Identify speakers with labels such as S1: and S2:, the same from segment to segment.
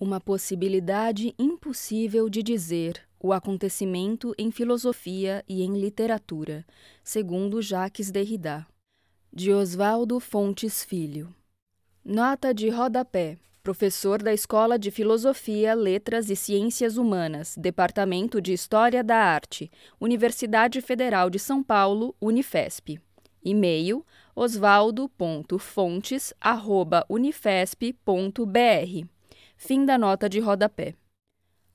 S1: Uma possibilidade impossível de dizer o acontecimento em filosofia e em literatura, segundo Jacques Derrida. De Oswaldo Fontes Filho. Nota de rodapé. Professor da Escola de Filosofia, Letras e Ciências Humanas, Departamento de História da Arte, Universidade Federal de São Paulo, Unifesp. E-mail osvaldo.fontes@unifesp.br. Fim da nota de rodapé.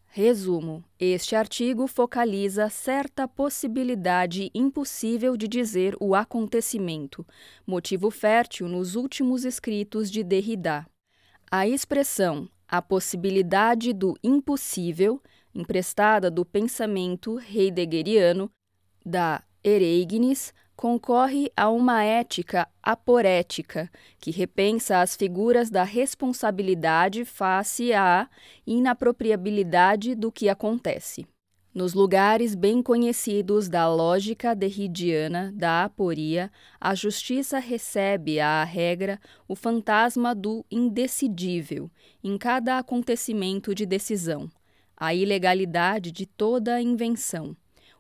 S1: Resumo: este artigo focaliza certa possibilidade impossível de dizer o acontecimento, motivo fértil nos últimos escritos de Derrida. A expressão "a possibilidade do impossível", emprestada do pensamento heideggeriano da Ereignis, concorre a uma ética aporética, que repensa as figuras da responsabilidade face à inapropriabilidade do que acontece. Nos lugares bem conhecidos da lógica derridiana da aporia, a justiça recebe à regra o fantasma do indecidível em cada acontecimento de decisão, a ilegalidade de toda invenção.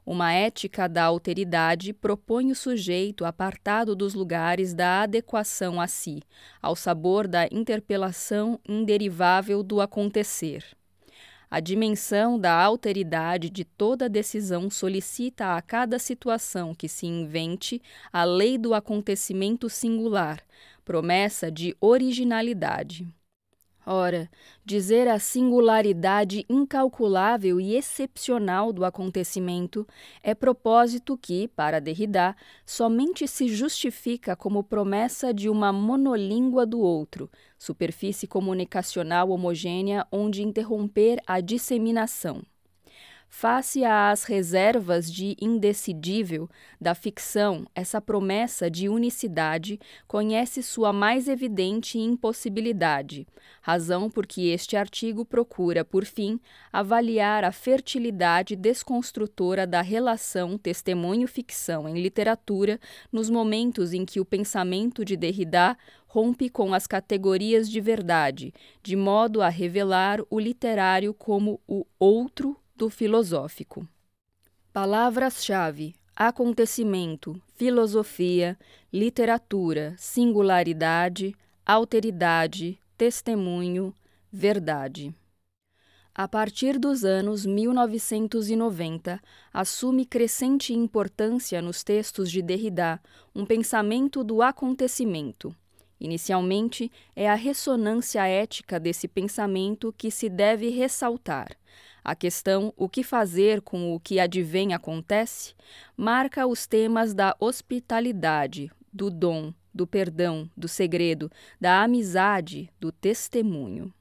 S1: Uma ética da alteridade propõe o sujeito apartado dos lugares da adequação a si, ao sabor da interpelação inderivável do acontecer. A dimensão da alteridade de toda decisão solicita a cada situação que se invente a lei do acontecimento singular, promessa de originalidade. Ora, dizer a singularidade incalculável e excepcional do acontecimento é propósito que, para Derrida, somente se justifica como promessa de uma monolíngua do outro, superfície comunicacional homogênea onde interromper a disseminação. Face às reservas de indecidível da ficção, essa promessa de unicidade conhece sua mais evidente impossibilidade, razão por que este artigo procura, por fim, avaliar a fertilidade desconstrutora da relação testemunho-ficção em literatura nos momentos em que o pensamento de Derrida rompe com as categorias de verdade, de modo a revelar o literário como o outro do filosófico. Palavras-chave: acontecimento, filosofia, literatura, singularidade, alteridade, testemunho, verdade. A partir dos anos 1990, assume crescente importância nos textos de Derrida um pensamento do acontecimento. Inicialmente, é a ressonância ética desse pensamento que se deve ressaltar. A questão "o que fazer com o que advém acontece" marca os temas da hospitalidade, do dom, do perdão, do segredo, da amizade, do testemunho.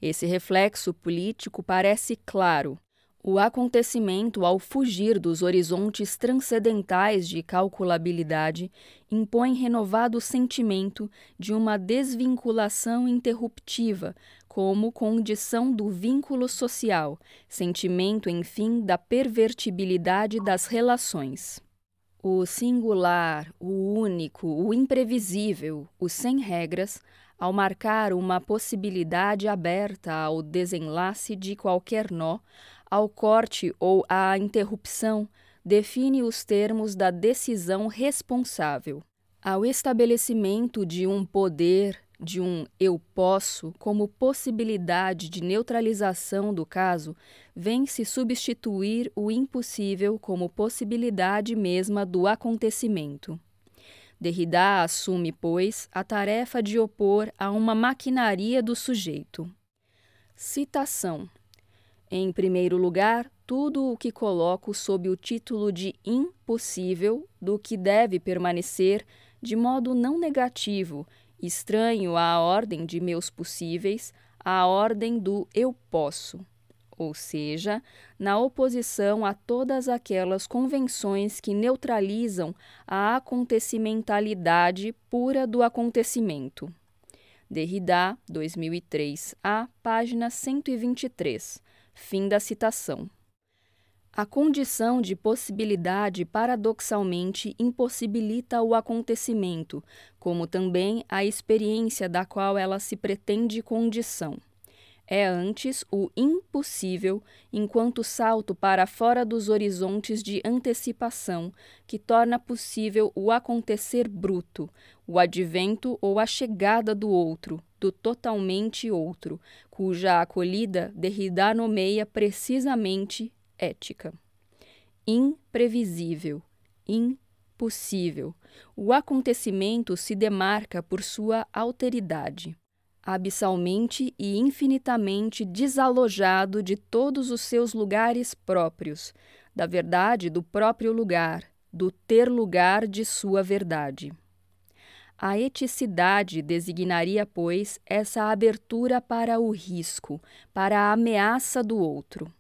S1: Esse reflexo político parece claro. O acontecimento, ao fugir dos horizontes transcendentais de calculabilidade, impõe renovado sentimento de uma desvinculação interruptiva, como condição do vínculo social, sentimento, enfim, da pervertibilidade das relações. O singular, o único, o imprevisível, o sem regras, ao marcar uma possibilidade aberta ao desenlace de qualquer nó, ao corte ou à interrupção, define os termos da decisão responsável. Ao estabelecimento de um poder, de um eu posso, como possibilidade de neutralização do caso, vem-se substituir o impossível como possibilidade mesma do acontecimento. Derrida assume, pois, a tarefa de opor a uma maquinaria do sujeito. Citação. Em primeiro lugar, tudo o que coloco sob o título de impossível, do que deve permanecer, de modo não negativo, estranho à ordem de meus possíveis, à ordem do eu posso, ou seja, na oposição a todas aquelas convenções que neutralizam a acontecimentalidade pura do acontecimento. Derrida, 2003a, página 123. Fim da citação. A condição de possibilidade paradoxalmente impossibilita o acontecimento, como também a experiência da qual ela se pretende condição. É antes o impossível, enquanto salto para fora dos horizontes de antecipação, que torna possível o acontecer bruto, o advento ou a chegada do outro, do totalmente outro, cuja acolhida Derrida nomeia precisamente ética. Imprevisível, impossível. O acontecimento se demarca por sua alteridade, abissalmente e infinitamente desalojado de todos os seus lugares próprios, da verdade do próprio lugar, do ter lugar de sua verdade. A eticidade designaria, pois, essa abertura para o risco, para a ameaça do outro.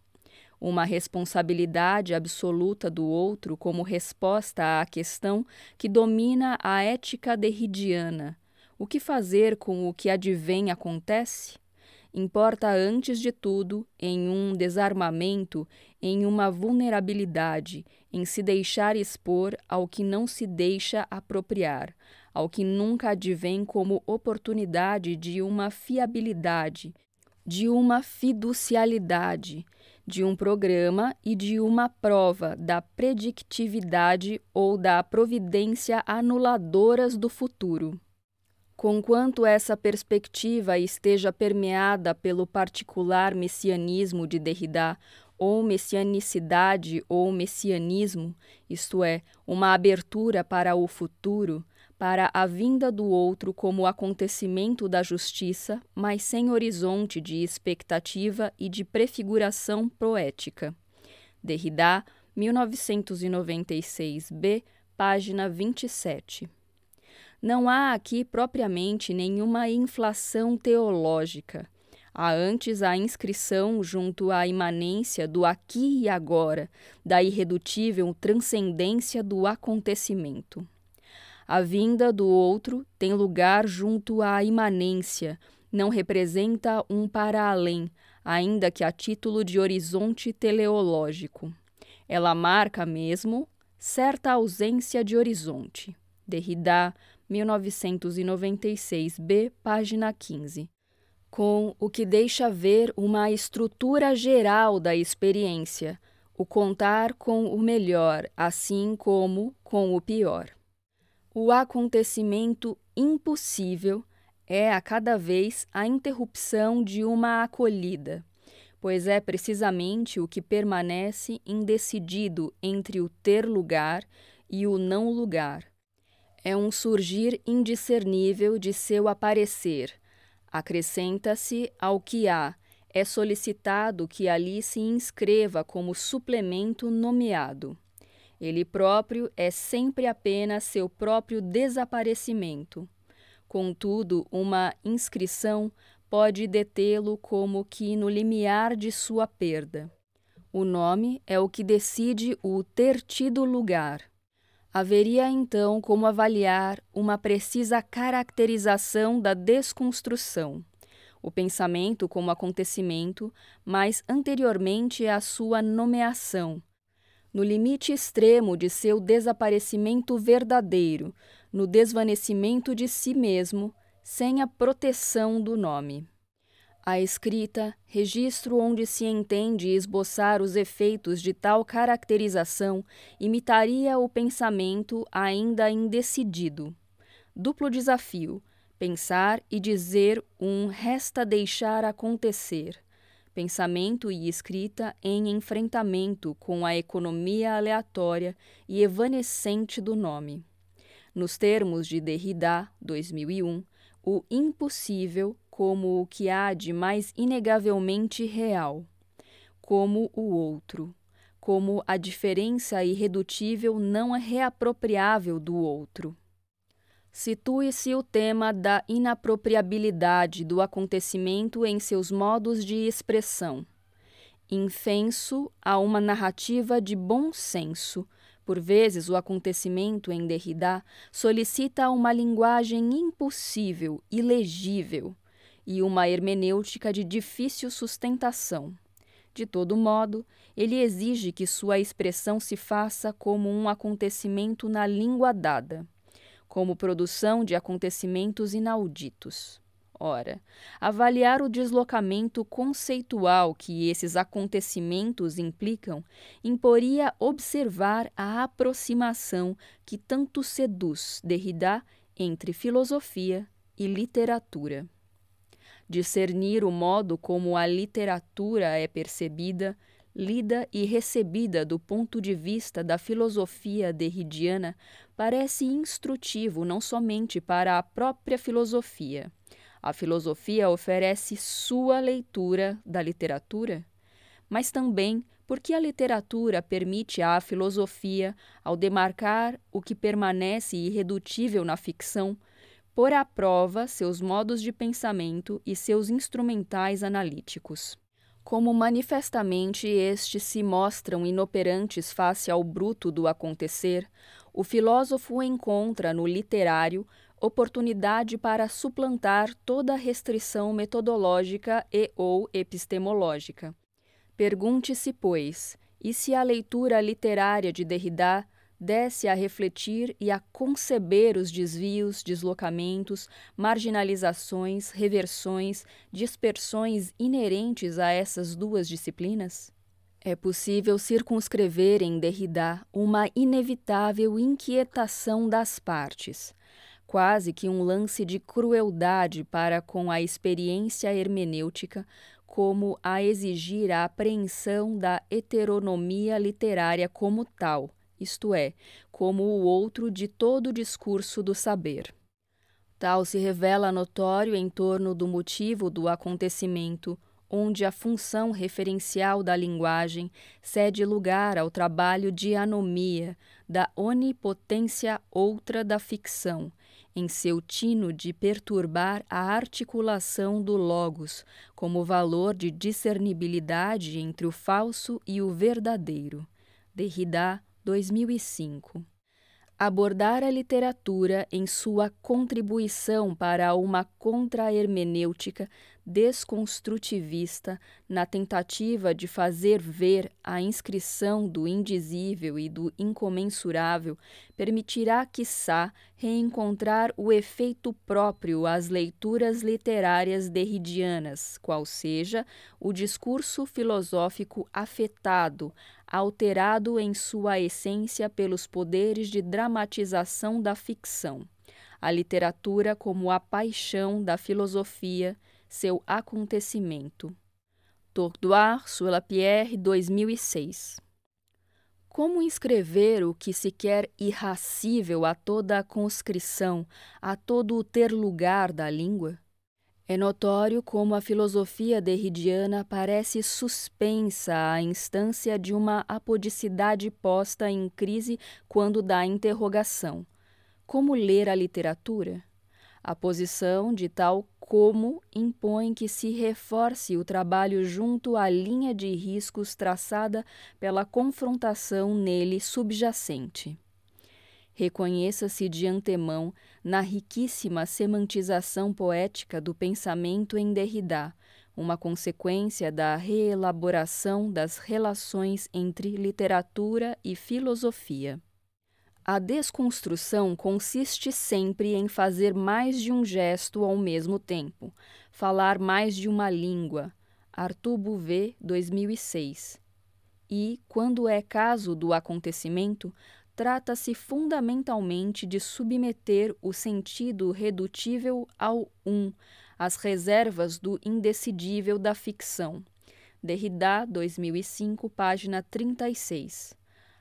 S1: Uma responsabilidade absoluta do outro como resposta à questão que domina a ética derridiana. O que fazer com o que advém acontece? Importa antes de tudo em um desarmamento, em uma vulnerabilidade, em se deixar expor ao que não se deixa apropriar, ao que nunca advém como oportunidade de uma fiabilidade, de uma fiducialidade, de um programa e de uma prova da predictividade ou da providência anuladoras do futuro. Conquanto essa perspectiva esteja permeada pelo particular messianismo de Derrida, ou messianicidade ou messianismo, isto é, uma abertura para o futuro, para a vinda do outro como acontecimento da justiça, mas sem horizonte de expectativa e de prefiguração poética. Derrida, 1996b, página 27. Não há aqui propriamente nenhuma inflação teológica. Há antes a inscrição junto à imanência do aqui e agora, da irredutível transcendência do acontecimento. A vinda do outro tem lugar junto à imanência, não representa um para além, ainda que a título de horizonte teleológico. Ela marca mesmo certa ausência de horizonte. Derrida, 1996b, página 15. Com o que deixa ver uma estrutura geral da experiência, o contar com o melhor, assim como com o pior. O acontecimento impossível é a cada vez a interrupção de uma acolhida, pois é precisamente o que permanece indecidido entre o ter lugar e o não lugar. É um surgir indiscernível de seu aparecer. Acrescenta-se ao que há, é solicitado que ali se inscreva como suplemento nomeado. Ele próprio é sempre apenas seu próprio desaparecimento. Contudo, uma inscrição pode detê-lo como que no limiar de sua perda. O nome é o que decide o ter tido lugar. Haveria então como avaliar uma precisa caracterização da desconstrução, o pensamento como acontecimento, mas anteriormente à sua nomeação, no limite extremo de seu desaparecimento verdadeiro, no desvanecimento de si mesmo, sem a proteção do nome. A escrita, registro onde se entende esboçar os efeitos de tal caracterização, imitaria o pensamento ainda indecidido. Duplo desafio: pensar e dizer um resta deixar acontecer. Pensamento e escrita em enfrentamento com a economia aleatória e evanescente do nome. Nos termos de Derrida, 2001, o impossível como o que há de mais inegavelmente real, como o outro, como a diferença irredutível não reapropriável do outro. Situe-se o tema da inapropriabilidade do acontecimento em seus modos de expressão. Infenso a uma narrativa de bom senso. Por vezes, o acontecimento em Derrida solicita uma linguagem impossível, ilegível, e uma hermenêutica de difícil sustentação. De todo modo, ele exige que sua expressão se faça como um acontecimento na língua dada, como produção de acontecimentos inauditos. Ora, avaliar o deslocamento conceitual que esses acontecimentos implicam imporia observar a aproximação que tanto seduz Derrida entre filosofia e literatura. Discernir o modo como a literatura é percebida, lida e recebida do ponto de vista da filosofia derridiana parece instrutivo não somente para a própria filosofia. A filosofia oferece sua leitura da literatura, mas também porque a literatura permite à filosofia, ao demarcar o que permanece irredutível na ficção, pôr à prova seus modos de pensamento e seus instrumentais analíticos. Como manifestamente estes se mostram inoperantes face ao bruto do acontecer, o filósofo encontra no literário oportunidade para suplantar toda restrição metodológica e ou epistemológica. Pergunte-se, pois, e se a leitura literária de Derrida desse a refletir e a conceber os desvios, deslocamentos, marginalizações, reversões, dispersões inerentes a essas duas disciplinas? É possível circunscrever em Derrida uma inevitável inquietação das partes, quase que um lance de crueldade para com a experiência hermenêutica, como a exigir a apreensão da heteronomia literária como tal, isto é, como o outro de todo o discurso do saber. Tal se revela notório em torno do motivo do acontecimento, onde a função referencial da linguagem cede lugar ao trabalho de anomia, da onipotência outra da ficção, em seu tino de perturbar a articulação do logos, como valor de discernibilidade entre o falso e o verdadeiro. Derrida, 2005. Abordar a literatura em sua contribuição para uma contra-hermenêutica desconstrutivista na tentativa de fazer ver a inscrição do indizível e do incomensurável permitirá, quiçá, reencontrar o efeito próprio às leituras literárias derridianas, qual seja o discurso filosófico afetado, alterado em sua essência pelos poderes de dramatização da ficção, a literatura como a paixão da filosofia, seu acontecimento. Tordoir sur la Pierre, 2006. Como inscrever o que se quer irracível a toda a conscrição, a todo o ter lugar da língua? É notório como a filosofia derridiana parece suspensa à instância de uma apodicidade posta em crise quando dá interrogação. Como ler a literatura? A posição de tal como impõe que se reforce o trabalho junto à linha de riscos traçada pela confrontação nele subjacente. Reconheça-se de antemão na riquíssima semantização poética do pensamento em Derrida, uma consequência da reelaboração das relações entre literatura e filosofia. A desconstrução consiste sempre em fazer mais de um gesto ao mesmo tempo, falar mais de uma língua. Arthur Bouvet, 2006. E, quando é caso do acontecimento, trata-se fundamentalmente de submeter o sentido redutível ao às reservas do indecidível da ficção. Derrida, 2005, página 36.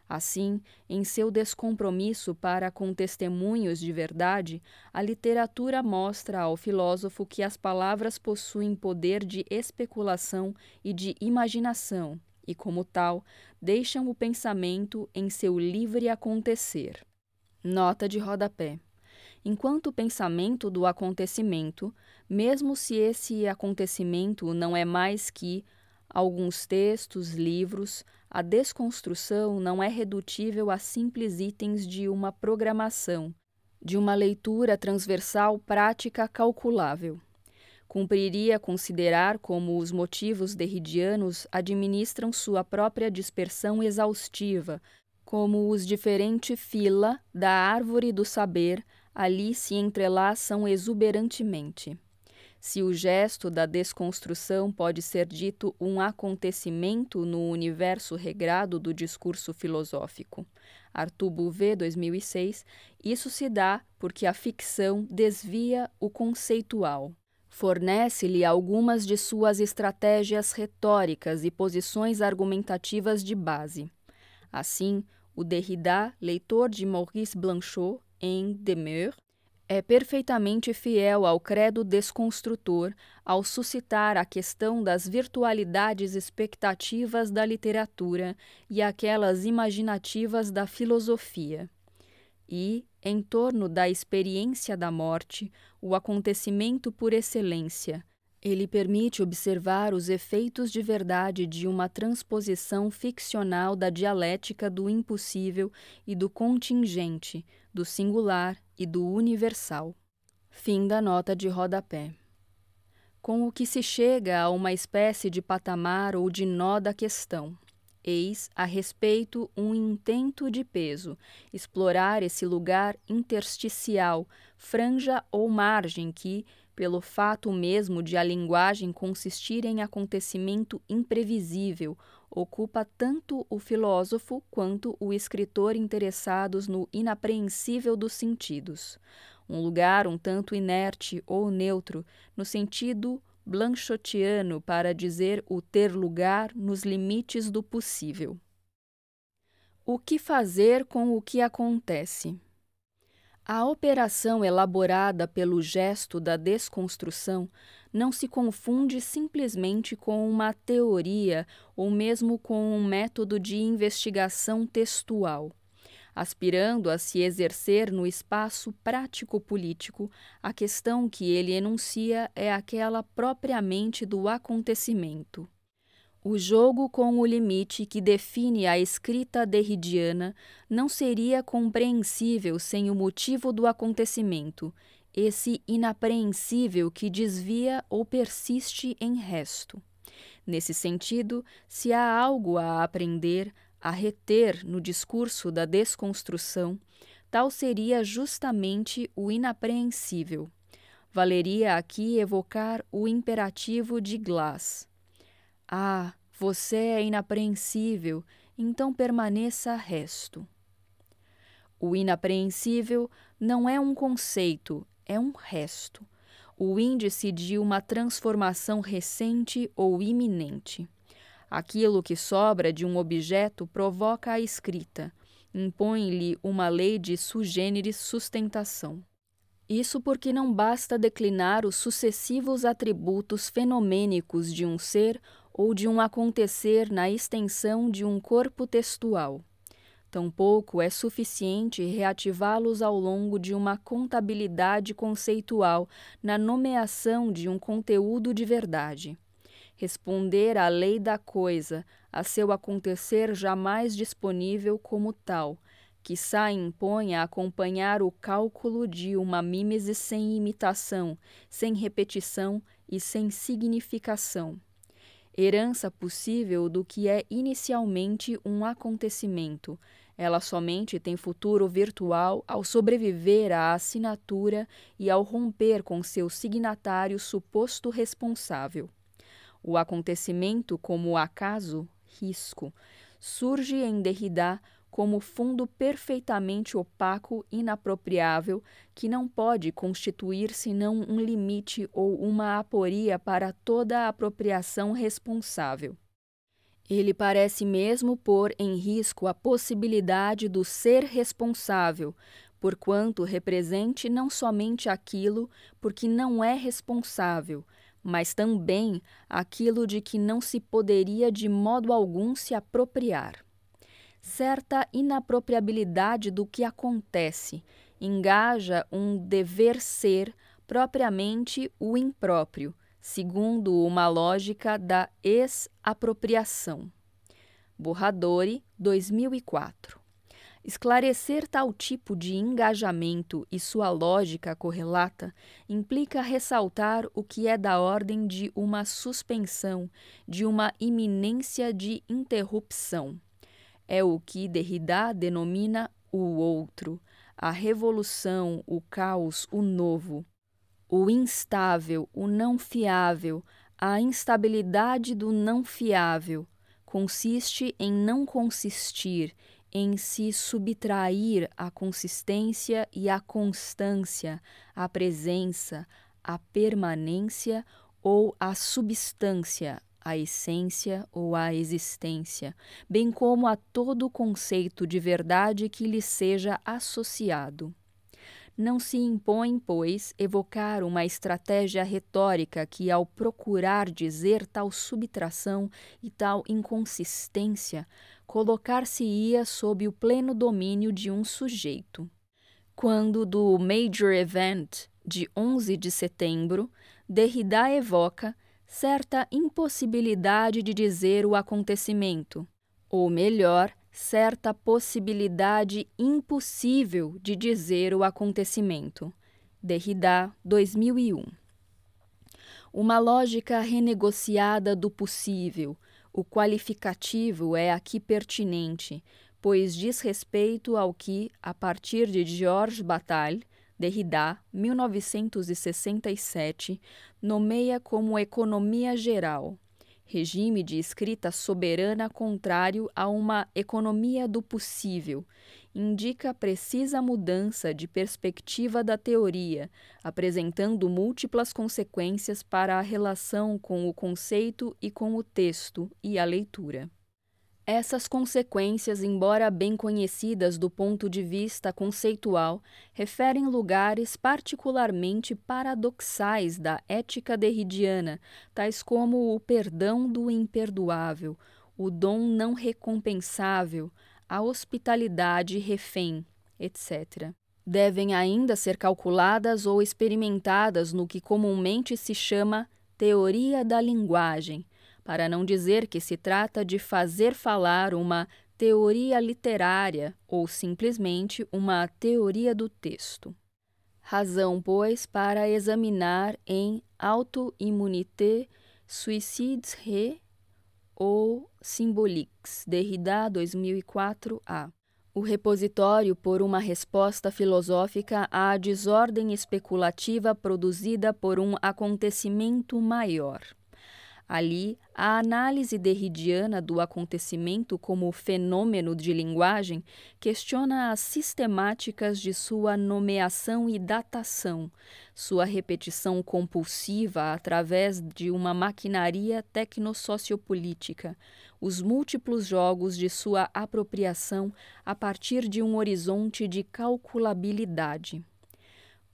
S1: Assim, em seu descompromisso para com testemunhos de verdade, a literatura mostra ao filósofo que as palavras possuem poder de especulação e de imaginação, e, como tal, deixam o pensamento em seu livre acontecer. Nota de rodapé. Enquanto pensamento do acontecimento, mesmo se esse acontecimento não é mais que alguns textos, livros, a desconstrução não é redutível a simples itens de uma programação, de uma leitura transversal prática calculável. Cumpriria considerar como os motivos derridianos administram sua própria dispersão exaustiva, como os diferentes fila da árvore do saber ali se entrelaçam exuberantemente. Se o gesto da desconstrução pode ser dito um acontecimento no universo regrado do discurso filosófico. Arthur Bouvet, 2006, isso se dá porque a ficção desvia o conceitual. Fornece-lhe algumas de suas estratégias retóricas e posições argumentativas de base. Assim, o Derrida, leitor de Maurice Blanchot, em Demeure, é perfeitamente fiel ao credo desconstrutor ao suscitar a questão das virtualidades expectativas da literatura e aquelas imaginativas da filosofia. E, em torno da experiência da morte, o acontecimento por excelência, ele permite observar os efeitos de verdade de uma transposição ficcional da dialética do impossível e do contingente, do singular e do universal. Fim da nota de rodapé. Com o que se chega a uma espécie de patamar ou de nó da questão. Eis, a respeito, um intento de peso, explorar esse lugar intersticial, franja ou margem que, pelo fato mesmo de a linguagem consistir em acontecimento imprevisível, ocupa tanto o filósofo quanto o escritor interessados no inapreensível dos sentidos. Um lugar um tanto inerte ou neutro, no sentido blanchotiano para dizer o ter lugar nos limites do possível. O que fazer com o que acontece? A operação elaborada pelo gesto da desconstrução não se confunde simplesmente com uma teoria ou mesmo com um método de investigação textual. Aspirando a se exercer no espaço prático-político, a questão que ele enuncia é aquela propriamente do acontecimento. O jogo com o limite que define a escrita derridiana não seria compreensível sem o motivo do acontecimento, esse inapreensível que desvia ou persiste em resto. Nesse sentido, se há algo a aprender, a reter no discurso da desconstrução, tal seria justamente o inapreensível. Valeria aqui evocar o imperativo de Glass. Ah, você é inapreensível, então permaneça resto. O inapreensível não é um conceito, é um resto, o índice de uma transformação recente ou iminente. Aquilo que sobra de um objeto provoca a escrita, impõe-lhe uma lei de sui generis sustentação. Isso porque não basta declinar os sucessivos atributos fenomênicos de um ser ou de um acontecer na extensão de um corpo textual. Tampouco é suficiente reativá-los ao longo de uma contabilidade conceitual na nomeação de um conteúdo de verdade. Responder à lei da coisa, a seu acontecer jamais disponível como tal, quiçá impõe a acompanhar o cálculo de uma mímese sem imitação, sem repetição e sem significação. Herança possível do que é inicialmente um acontecimento. Ela somente tem futuro virtual ao sobreviver à assinatura e ao romper com seu signatário suposto responsável. O acontecimento como acaso, risco, surge em Derrida como fundo perfeitamente opaco, inapropriável, que não pode constituir senão um limite ou uma aporia para toda a apropriação responsável. Ele parece mesmo pôr em risco a possibilidade do ser responsável, porquanto represente não somente aquilo porque não é responsável, mas também aquilo de que não se poderia de modo algum se apropriar. Certa inapropriabilidade do que acontece engaja um dever ser propriamente o impróprio, segundo uma lógica da ex-apropriação. Borradori, 2004. Esclarecer tal tipo de engajamento e sua lógica correlata implica ressaltar o que é da ordem de uma suspensão, de uma iminência de interrupção. É o que Derrida denomina o outro, a revolução, o caos, o novo. o instável, o não fiável, a instabilidade do não fiável, consiste em não consistir, em se subtrair à consistência e à constância, à presença, à permanência ou à substância, à essência ou à existência, bem como a todo conceito de verdade que lhe seja associado. Não se impõe, pois, evocar uma estratégia retórica que, ao procurar dizer tal subtração e tal inconsistência, colocar-se-ia sob o pleno domínio de um sujeito. Quando do Major Event, de 11 de setembro, Derrida evoca certa impossibilidade de dizer o acontecimento, ou melhor, certa possibilidade impossível de dizer o acontecimento. Derrida, 2001. Uma lógica renegociada do possível. O qualificativo é aqui pertinente, pois diz respeito ao que, a partir de Georges Bataille, Derrida, 1967, nomeia como economia geral, regime de escrita soberana contrário a uma economia do possível, indica precisa mudança de perspectiva da teoria, apresentando múltiplas consequências para a relação com o conceito e com o texto e a leitura. Essas consequências, embora bem conhecidas do ponto de vista conceitual, referem lugares particularmente paradoxais da ética derridiana, tais como o perdão do imperdoável, o dom não recompensável, a hospitalidade refém, etc. Devem ainda ser calculadas ou experimentadas no que comumente se chama teoria da linguagem, para não dizer que se trata de fazer falar uma teoria literária ou simplesmente uma teoria do texto. Razão, pois, para examinar em Auto-immunité, Suicides ou Symboliques, Derrida, 2004a. O repositório por uma resposta filosófica à desordem especulativa produzida por um acontecimento maior. Ali, a análise derridiana do acontecimento como fenômeno de linguagem questiona as sistemáticas de sua nomeação e datação, sua repetição compulsiva através de uma maquinaria tecnossociopolítica, os múltiplos jogos de sua apropriação a partir de um horizonte de calculabilidade.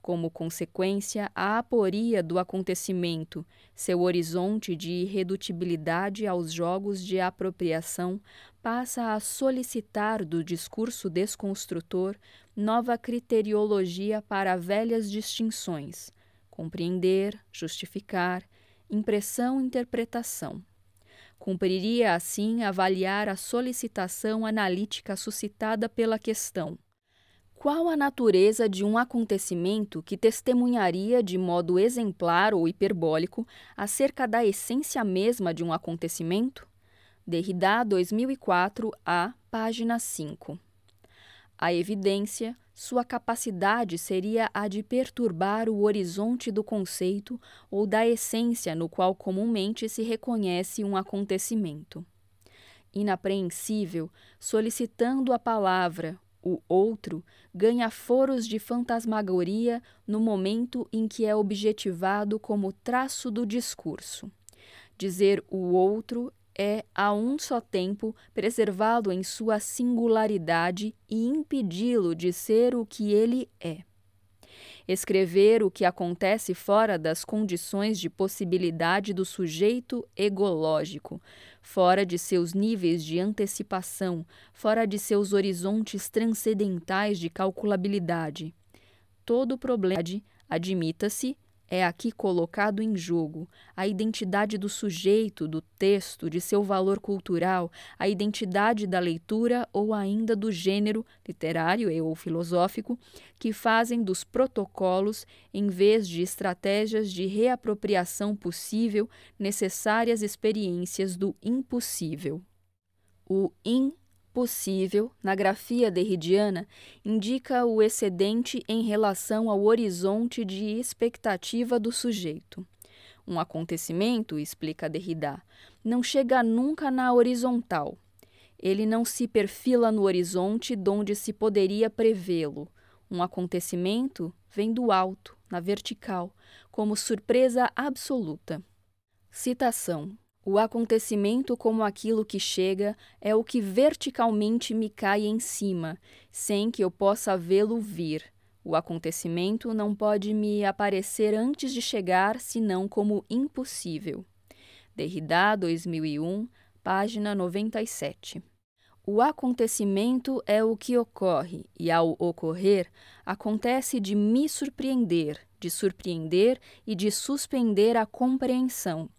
S1: Como consequência, a aporia do acontecimento, seu horizonte de irredutibilidade aos jogos de apropriação, passa a solicitar do discurso desconstrutor nova criteriologia para velhas distinções: compreender, justificar, impressão-interpretação. Cumpriria, assim, avaliar a solicitação analítica suscitada pela questão: qual a natureza de um acontecimento que testemunharia de modo exemplar ou hiperbólico acerca da essência mesma de um acontecimento? Derrida, 2004a, página 5. A evidência, sua capacidade seria a de perturbar o horizonte do conceito ou da essência no qual comumente se reconhece um acontecimento. Inapreensível, solicitando a palavra, o outro ganha foros de fantasmagoria no momento em que é objetivado como traço do discurso. Dizer o outro é, a um só tempo, preservá-lo em sua singularidade e impedi-lo de ser o que ele é. Escrever o que acontece fora das condições de possibilidade do sujeito egológico, fora de seus níveis de antecipação, fora de seus horizontes transcendentais de calculabilidade. Todo problema, admita-se, é aqui colocado em jogo, a identidade do sujeito, do texto, de seu valor cultural, a identidade da leitura ou ainda do gênero literário e ou filosófico, que fazem dos protocolos, em vez de estratégias de reapropriação possível, necessárias experiências do impossível. O Possível, na grafia derridiana, indica o excedente em relação ao horizonte de expectativa do sujeito. Um acontecimento, explica Derrida, não chega nunca na horizontal. Ele não se perfila no horizonte donde se poderia prevê-lo. Um acontecimento vem do alto, na vertical, como surpresa absoluta. Citação. O acontecimento como aquilo que chega é o que verticalmente me cai em cima, sem que eu possa vê-lo vir. O acontecimento não pode me aparecer antes de chegar, senão como impossível. Derrida, 2001, página 97. O acontecimento é o que ocorre, e ao ocorrer, acontece de me surpreender, de surpreender e de suspender a compreensão.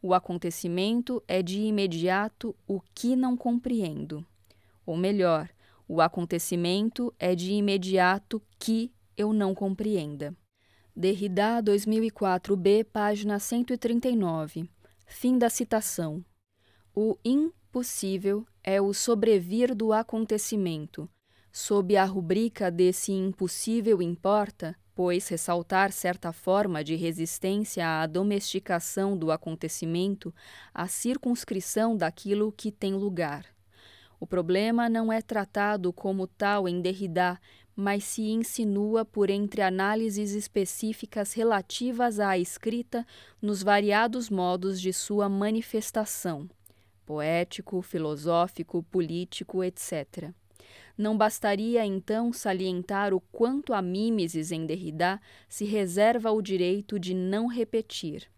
S1: O acontecimento é de imediato o que não compreendo. Ou melhor, o acontecimento é de imediato que eu não compreenda. Derrida, 2004b, página 139. Fim da citação. O impossível é o sobrevir do acontecimento. Sob a rubrica desse impossível importa, pois ressaltar certa forma de resistência à domesticação do acontecimento, à circunscrição daquilo que tem lugar. O problema não é tratado como tal em Derrida, mas se insinua por entre análises específicas relativas à escrita nos variados modos de sua manifestação, poético, filosófico, político, etc. Não bastaria, então, salientar o quanto a mímesis em Derrida se reserva o direito de não repetir.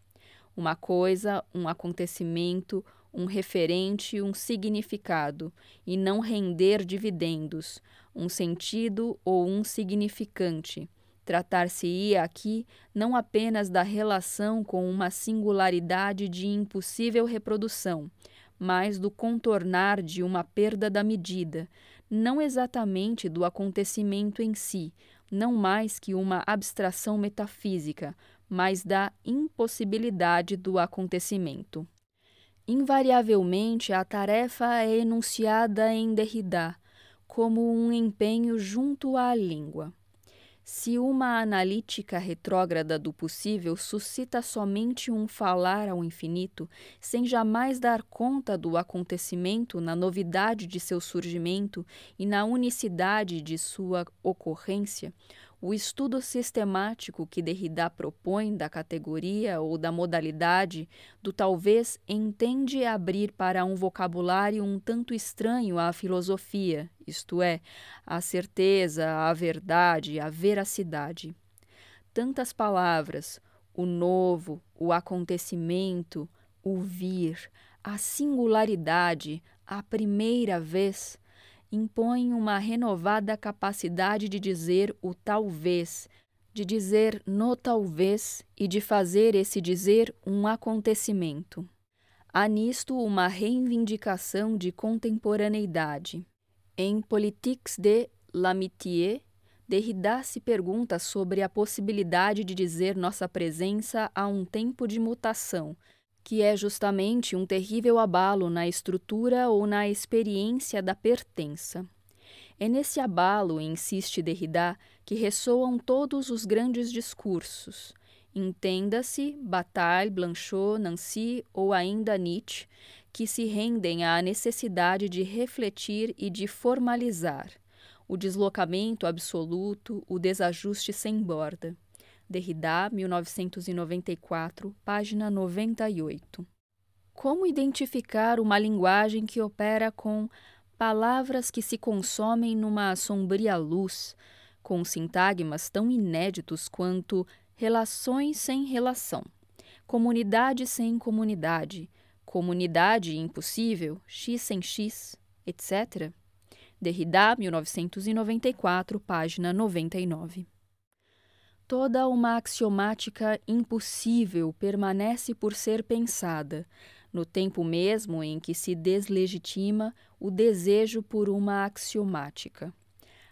S1: Uma coisa, um acontecimento, um referente, um significado, e não render dividendos, um sentido ou um significante. Tratar-se-ia aqui não apenas da relação com uma singularidade de impossível reprodução, mas do contornar de uma perda da medida, não exatamente do acontecimento em si, não mais que uma abstração metafísica, mas da impossibilidade do acontecimento. Invariavelmente, a tarefa é enunciada em Derrida como um empenho junto à língua. Se uma analítica retrógrada do possível suscita somente um falar ao infinito, sem jamais dar conta do acontecimento na novidade de seu surgimento e na unicidade de sua ocorrência, o estudo sistemático que Derrida propõe da categoria ou da modalidade do talvez entende abrir para um vocabulário um tanto estranho à filosofia, isto é, à certeza, à verdade, à veracidade. Tantas palavras, o novo, o acontecimento, o vir, a singularidade, a primeira vez, impõe uma renovada capacidade de dizer o talvez, de dizer no talvez e de fazer esse dizer um acontecimento. Há nisto uma reivindicação de contemporaneidade. Em Politiques de l'amitié, Derrida se pergunta sobre a possibilidade de dizer nossa presença a um tempo de mutação, que é justamente um terrível abalo na estrutura ou na experiência da pertença. É nesse abalo, insiste Derrida, que ressoam todos os grandes discursos. Entenda-se Bataille, Blanchot, Nancy ou ainda Nietzsche, que se rendem à necessidade de refletir e de formalizar. O deslocamento absoluto, o desajuste sem borda. Derrida, 1994, página 98. Como identificar uma linguagem que opera com palavras que se consomem numa sombria luz, com sintagmas tão inéditos quanto relações sem relação, comunidade sem comunidade, comunidade impossível, x sem x, etc.? Derrida, 1994, página 99. Toda uma axiomática impossível permanece por ser pensada, no tempo mesmo em que se deslegitima o desejo por uma axiomática.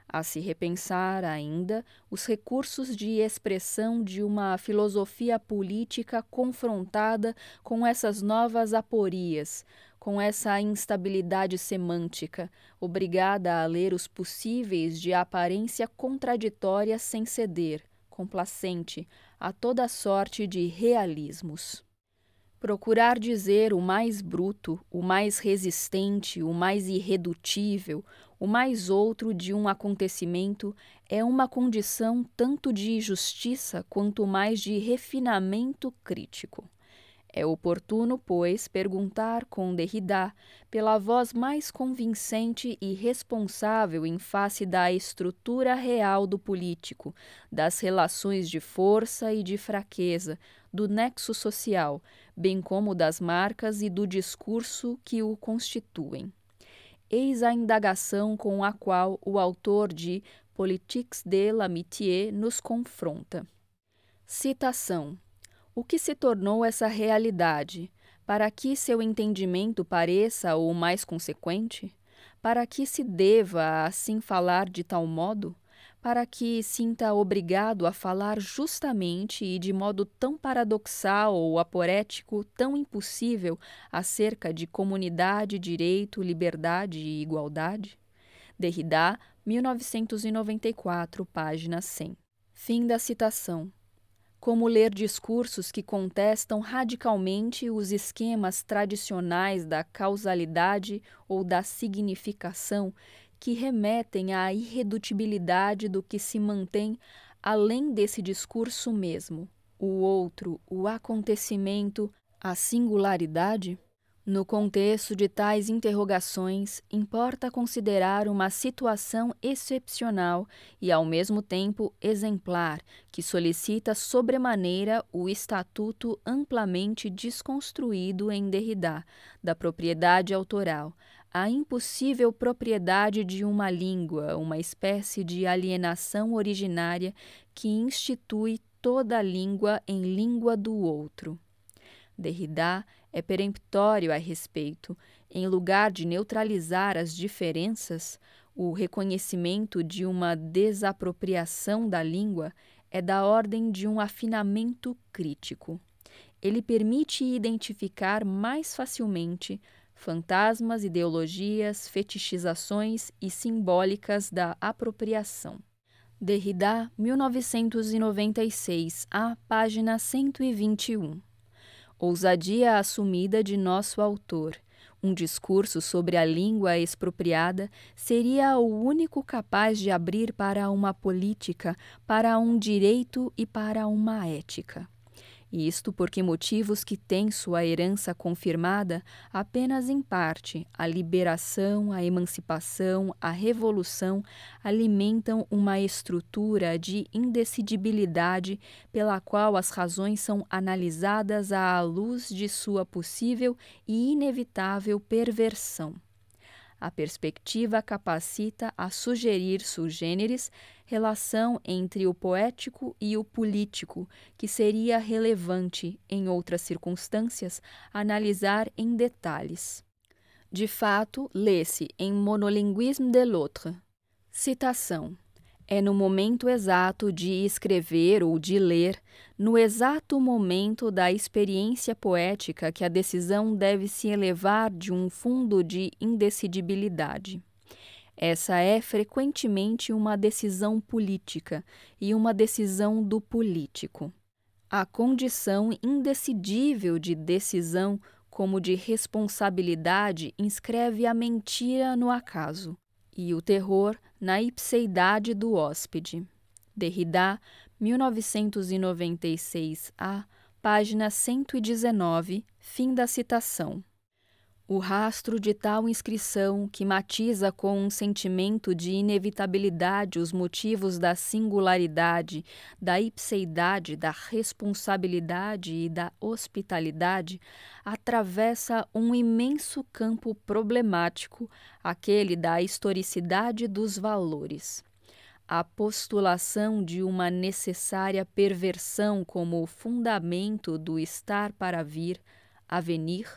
S1: A se repensar ainda os recursos de expressão de uma filosofia política confrontada com essas novas aporias, com essa instabilidade semântica, obrigada a ler os possíveis de aparência contraditória sem ceder, complacente, a toda sorte de realismos. Procurar dizer o mais bruto, o mais resistente, o mais irredutível, o mais outro de um acontecimento é uma condição tanto de justiça quanto mais de refinamento crítico. É oportuno, pois, perguntar com Derrida, pela voz mais convincente e responsável em face da estrutura real do político, das relações de força e de fraqueza, do nexo social, bem como das marcas e do discurso que o constituem. Eis a indagação com a qual o autor de Politiques de l'Amitié nos confronta. Citação. O que se tornou essa realidade? Para que seu entendimento pareça o mais consequente? Para que se deva assim falar de tal modo? Para que sinta obrigado a falar justamente e de modo tão paradoxal ou aporético, tão impossível, acerca de comunidade, direito, liberdade e igualdade? Derrida, 1994, página 100. Fim da citação. Como ler discursos que contestam radicalmente os esquemas tradicionais da causalidade ou da significação que remetem à irredutibilidade do que se mantém além desse discurso mesmo, o outro, o acontecimento, a singularidade? No contexto de tais interrogações, importa considerar uma situação excepcional e, ao mesmo tempo, exemplar, que solicita sobremaneira o estatuto amplamente desconstruído em Derrida, da propriedade autoral, a impossível propriedade de uma língua, uma espécie de alienação originária que institui toda a língua em língua do outro. Derrida é peremptório a respeito. Em lugar de neutralizar as diferenças, o reconhecimento de uma desapropriação da língua é da ordem de um afinamento crítico. Ele permite identificar mais facilmente fantasmas, ideologias, fetichizações e simbólicas da apropriação. Derrida, 1996, a página 121. Ousadia assumida de nosso autor. Um discurso sobre a língua expropriada seria o único capaz de abrir para uma política, para um direito e para uma ética. Isto porque motivos que têm sua herança confirmada apenas em parte, a liberação, a emancipação, a revolução, alimentam uma estrutura de indecidibilidade pela qual as razões são analisadas à luz de sua possível e inevitável perversão. A perspectiva capacita a sugerir sui generis relação entre o poético e o político, que seria relevante, em outras circunstâncias, analisar em detalhes. De fato, lê-se em Monolinguisme de l'autre. Citação. É no momento exato de escrever ou de ler, no exato momento da experiência poética que a decisão deve se elevar de um fundo de indecidibilidade. Essa é frequentemente uma decisão política e uma decisão do político. A condição indecidível de decisão como de responsabilidade inscreve a mentira no acaso e o terror na ipseidade do hóspede. Derrida, 1996a, página 119, fim da citação. O rastro de tal inscrição, que matiza com um sentimento de inevitabilidade os motivos da singularidade, da ipseidade, da responsabilidade e da hospitalidade, atravessa um imenso campo problemático, aquele da historicidade dos valores. A postulação de uma necessária perversão como fundamento do estar para vir, avenir,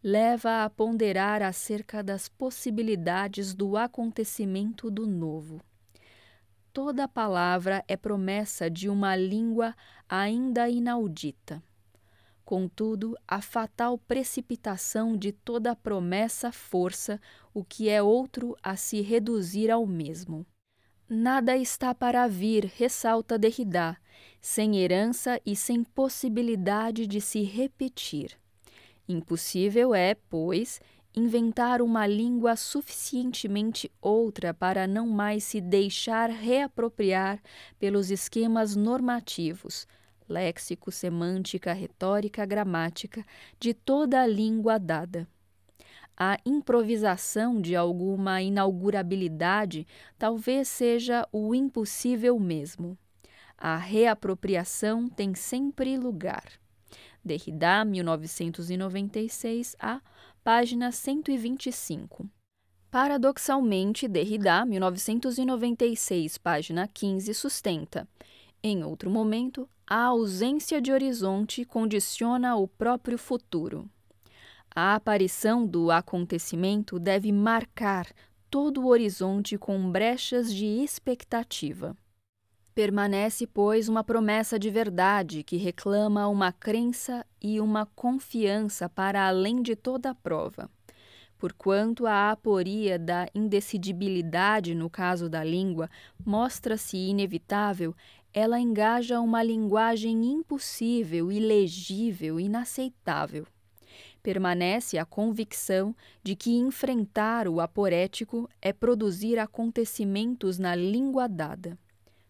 S1: leva a ponderar acerca das possibilidades do acontecimento do novo. Toda palavra é promessa de uma língua ainda inaudita. Contudo, a fatal precipitação de toda promessa força o que é outro a se reduzir ao mesmo. Nada está para vir, ressalta Derrida, sem herança e sem possibilidade de se repetir. Impossível é, pois, inventar uma língua suficientemente outra para não mais se deixar reapropriar pelos esquemas normativos, léxico, semântica, retórica, gramática, de toda a língua dada. A improvisação de alguma inaugurabilidade talvez seja o impossível mesmo. A reapropriação tem sempre lugar. Derrida, 1996, a página 125. Paradoxalmente, Derrida, 1996, página 15, sustenta: em outro momento, a ausência de horizonte condiciona o próprio futuro. A aparição do acontecimento deve marcar todo o horizonte com brechas de expectativa. Permanece, pois, uma promessa de verdade que reclama uma crença e uma confiança para além de toda a prova. Porquanto a aporia da indecidibilidade no caso da língua mostra-se inevitável, ela engaja uma linguagem impossível, ilegível, inaceitável. Permanece a convicção de que enfrentar o aporético é produzir acontecimentos na língua dada.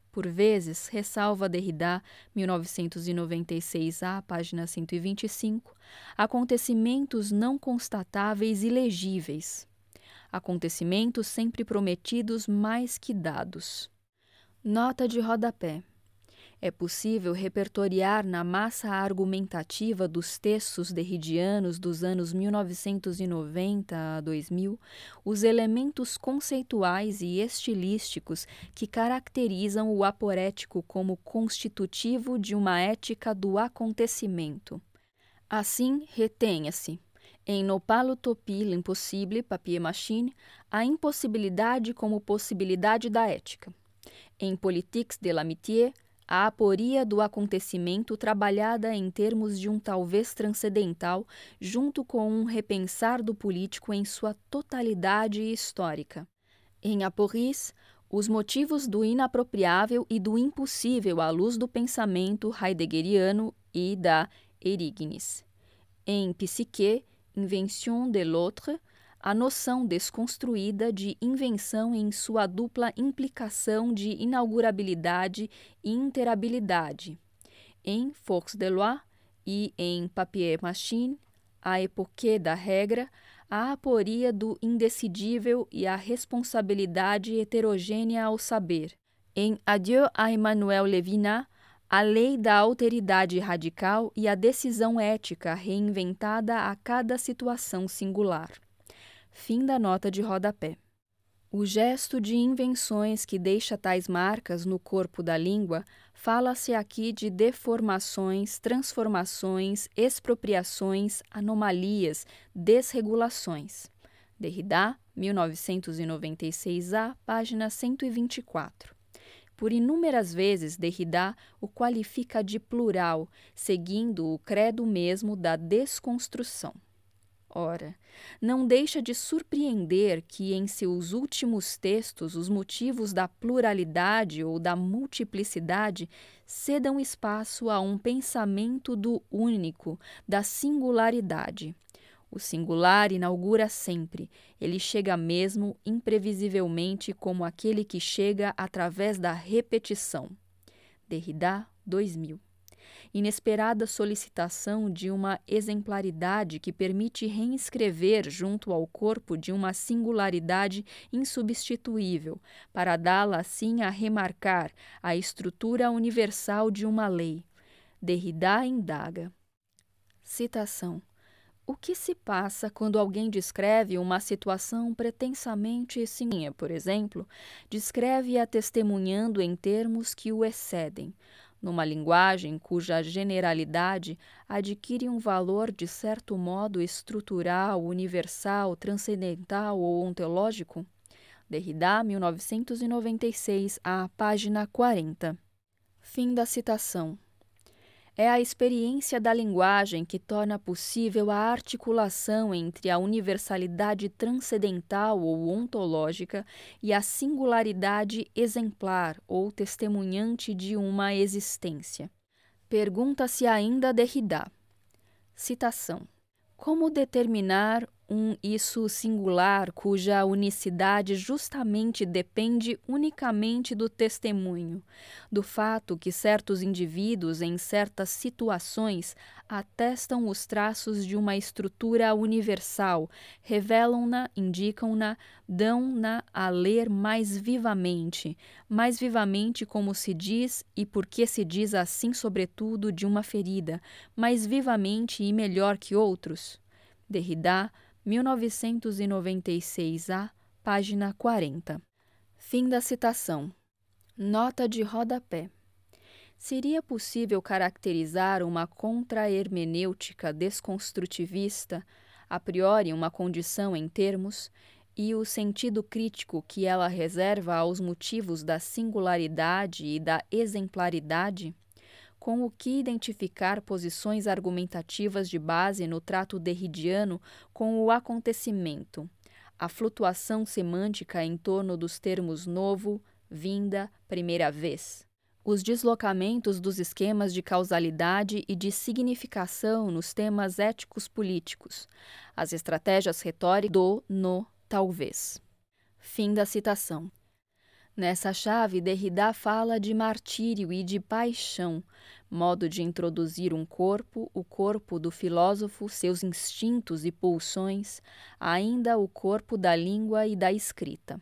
S1: Por vezes, ressalva Derrida, 1996a, página 125, acontecimentos não constatáveis e legíveis. Acontecimentos sempre prometidos mais que dados. Nota de rodapé. É possível repertoriar na massa argumentativa dos textos derridianos dos anos 1990 a 2000 os elementos conceituais e estilísticos que caracterizam o aporético como constitutivo de uma ética do acontecimento. Assim, retenha-se, em Nopalotopie l'impossible, papier-machine, a impossibilidade como possibilidade da ética. Em Politique de l'amitié, a aporia do acontecimento trabalhada em termos de um talvez transcendental, junto com um repensar do político em sua totalidade histórica. Em Aporis, os motivos do inapropriável e do impossível à luz do pensamento heideggeriano e da Erignis. Em Psique, Invention de l'autre, a noção desconstruída de invenção em sua dupla implicação de inaugurabilidade e interabilidade. Em Force de loi e em Papier-Machine, a époque da regra, a aporia do indecidível e a responsabilidade heterogênea ao saber. Em Adieu à Emmanuel Levinas, a lei da alteridade radical e a decisão ética reinventada a cada situação singular. Fim da nota de rodapé. O gesto de invenções que deixa tais marcas no corpo da língua, fala-se aqui de deformações, transformações, expropriações, anomalias, desregulações. Derrida, 1996a, página 124. Por inúmeras vezes, Derrida o qualifica de plural, seguindo o credo mesmo da desconstrução. Ora, não deixa de surpreender que em seus últimos textos os motivos da pluralidade ou da multiplicidade cedam espaço a um pensamento do único, da singularidade. O singular inaugura sempre, ele chega mesmo imprevisivelmente como aquele que chega através da repetição. Derrida, 2000. Inesperada solicitação de uma exemplaridade que permite reescrever junto ao corpo de uma singularidade insubstituível, para dá-la assim a remarcar a estrutura universal de uma lei. Derrida indaga. Citação. O que se passa quando alguém descreve uma situação pretensamente singular, por exemplo, descreve-a testemunhando em termos que o excedem, numa linguagem cuja generalidade adquire um valor de certo modo estrutural, universal, transcendental ou ontológico? Derrida, 1996, a página 40. Fim da citação. É a experiência da linguagem que torna possível a articulação entre a universalidade transcendental ou ontológica e a singularidade exemplar ou testemunhante de uma existência. Pergunta-se ainda Derrida. Citação. Como determinar um isso singular cuja unicidade justamente depende unicamente do testemunho, do fato que certos indivíduos em certas situações atestam os traços de uma estrutura universal, revelam-na, indicam-na, dão-na a ler mais vivamente como se diz e porque se diz assim sobretudo de uma ferida, mais vivamente e melhor que outros? Derrida, 1996A, página 40. Fim da citação. Nota de rodapé. Seria possível caracterizar uma contra-hermenêutica desconstrutivista, a priori uma condição em termos, e o sentido crítico que ela reserva aos motivos da singularidade e da exemplaridade? Com o que identificar posições argumentativas de base no trato derridiano com o acontecimento, a flutuação semântica em torno dos termos novo, vinda, primeira vez, os deslocamentos dos esquemas de causalidade e de significação nos temas éticos políticos, as estratégias retóricas do, no, talvez. Fim da citação. Nessa chave, Derrida fala de martírio e de paixão, modo de introduzir um corpo, o corpo do filósofo, seus instintos e pulsões, ainda o corpo da língua e da escrita.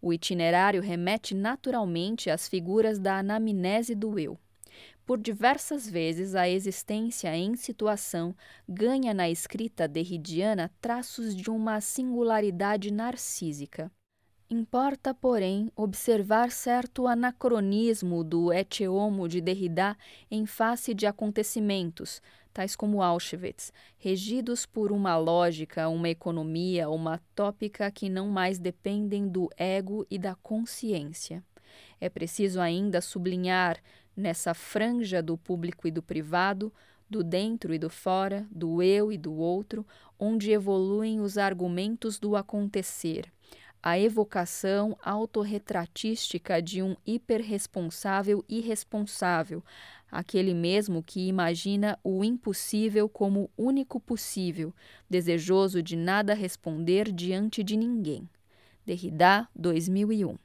S1: O itinerário remete naturalmente às figuras da anamnese do eu. Por diversas vezes, a existência em situação ganha na escrita derridiana traços de uma singularidade narcísica. Importa, porém, observar certo anacronismo do ecce homo de Derrida em face de acontecimentos, tais como Auschwitz, regidos por uma lógica, uma economia, uma tópica que não mais dependem do ego e da consciência. É preciso ainda sublinhar, nessa franja do público e do privado, do dentro e do fora, do eu e do outro, onde evoluem os argumentos do acontecer, a evocação autorretratística de um hiperresponsável irresponsável, aquele mesmo que imagina o impossível como único possível, desejoso de nada responder diante de ninguém. Derrida, 2001.